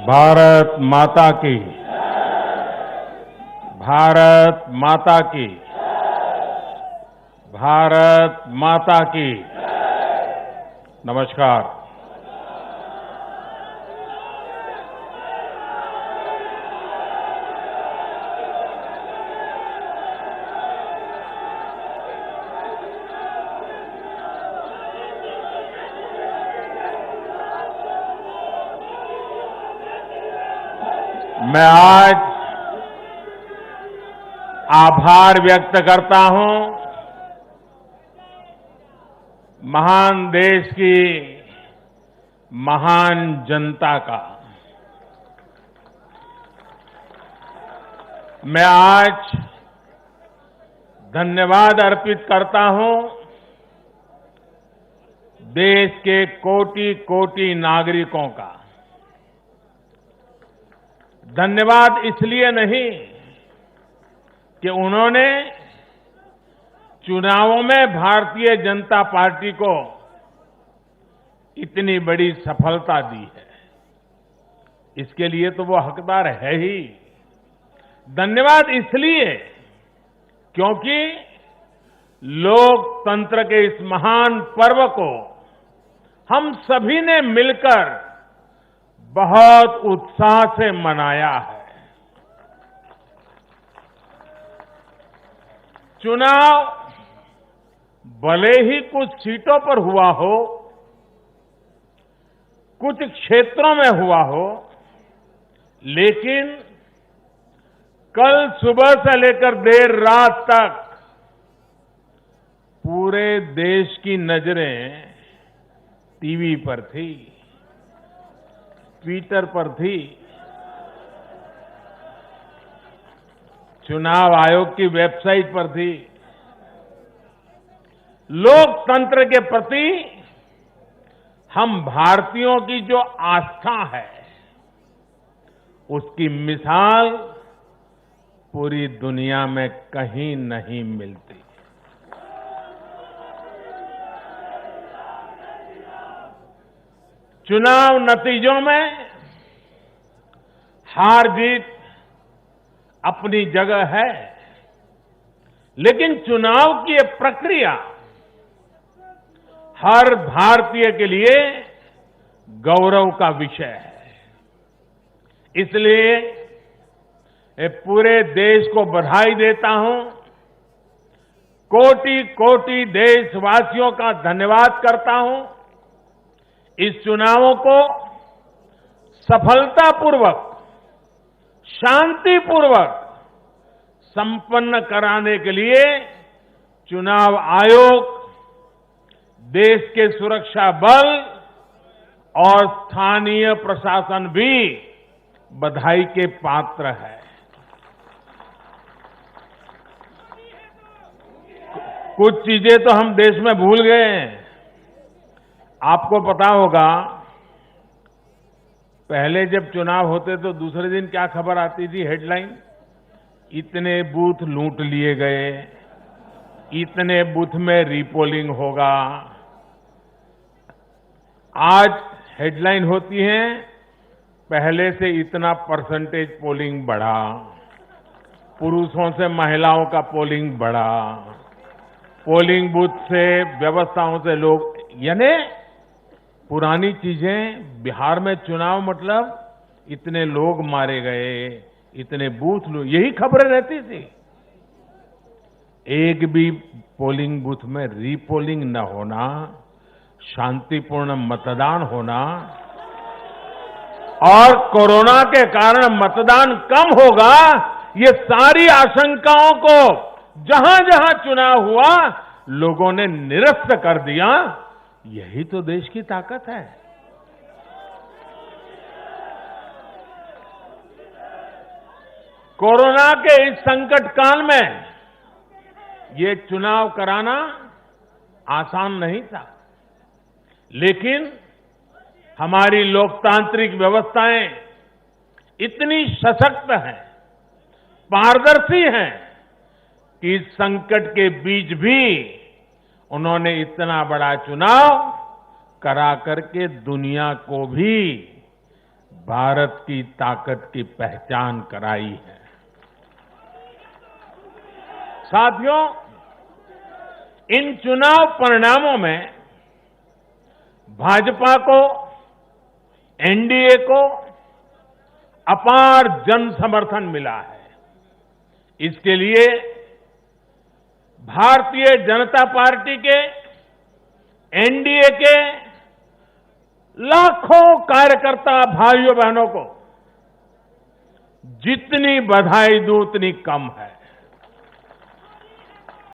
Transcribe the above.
भारत माता की। भारत माता की। भारत माता की। नमस्कार। मैं आज आभार व्यक्त करता हूं महान देश की महान जनता का। मैं आज धन्यवाद अर्पित करता हूं देश के कोटि कोटि नागरिकों का। धन्यवाद इसलिए नहीं कि उन्होंने चुनावों में भारतीय जनता पार्टी को इतनी बड़ी सफलता दी है, इसके लिए तो वो हकदार है ही। धन्यवाद इसलिए क्योंकि लोकतंत्र के इस महान पर्व को हम सभी ने मिलकर बहुत उत्साह से मनाया है। चुनाव भले ही कुछ सीटों पर हुआ हो, कुछ क्षेत्रों में हुआ हो, लेकिन कल सुबह से लेकर देर रात तक पूरे देश की नजरें टीवी पर थी, ट्विटर पर थी, चुनाव आयोग की वेबसाइट पर थी। लोकतंत्र के प्रति हम भारतीयों की जो आस्था है, उसकी मिसाल पूरी दुनिया में कहीं नहीं मिलती। चुनाव नतीजों में हार जीत अपनी जगह है, लेकिन चुनाव की ये प्रक्रिया हर भारतीय के लिए गौरव का विषय है। इसलिए मैं पूरे देश को बधाई देता हूं, कोटि कोटि देशवासियों का धन्यवाद करता हूं। इस चुनावों को सफलतापूर्वक, शांतिपूर्वक संपन्न कराने के लिए चुनाव आयोग, देश के सुरक्षा बल और स्थानीय प्रशासन भी बधाई के पात्र है। कुछ चीजें तो हम देश में भूल गए हैं। आपको पता होगा, पहले जब चुनाव होते तो दूसरे दिन क्या खबर आती थी, हेडलाइन, इतने बूथ लूट लिए गए, इतने बूथ में रीपोलिंग होगा। आज हेडलाइन होती है, पहले से इतना परसेंटेज पोलिंग बढ़ा, पुरुषों से महिलाओं का पोलिंग बढ़ा, पोलिंग बूथ से व्यवस्थाओं से लोग, यानी पुरानी चीजें। बिहार में चुनाव मतलब इतने लोग मारे गए, इतने बूथ, यही खबरें रहती थी। एक भी पोलिंग बूथ में रीपोलिंग न होना, शांतिपूर्ण मतदान होना, और कोरोना के कारण मतदान कम होगा, ये सारी आशंकाओं को जहां जहां चुनाव हुआ लोगों ने निरस्त कर दिया। यही तो देश की ताकत है। कोरोना के इस संकट काल में ये चुनाव कराना आसान नहीं था, लेकिन हमारी लोकतांत्रिक व्यवस्थाएं इतनी सशक्त हैं, पारदर्शी हैं कि इस संकट के बीच भी उन्होंने इतना बड़ा चुनाव करा करके दुनिया को भी भारत की ताकत की पहचान कराई है। साथियों, इन चुनाव परिणामों में भाजपा को, एनडीए को अपार जन समर्थन मिला है। इसके लिए भारतीय जनता पार्टी के, एनडीए के लाखों कार्यकर्ता भाइयों बहनों को जितनी बधाई दूं उतनी कम है।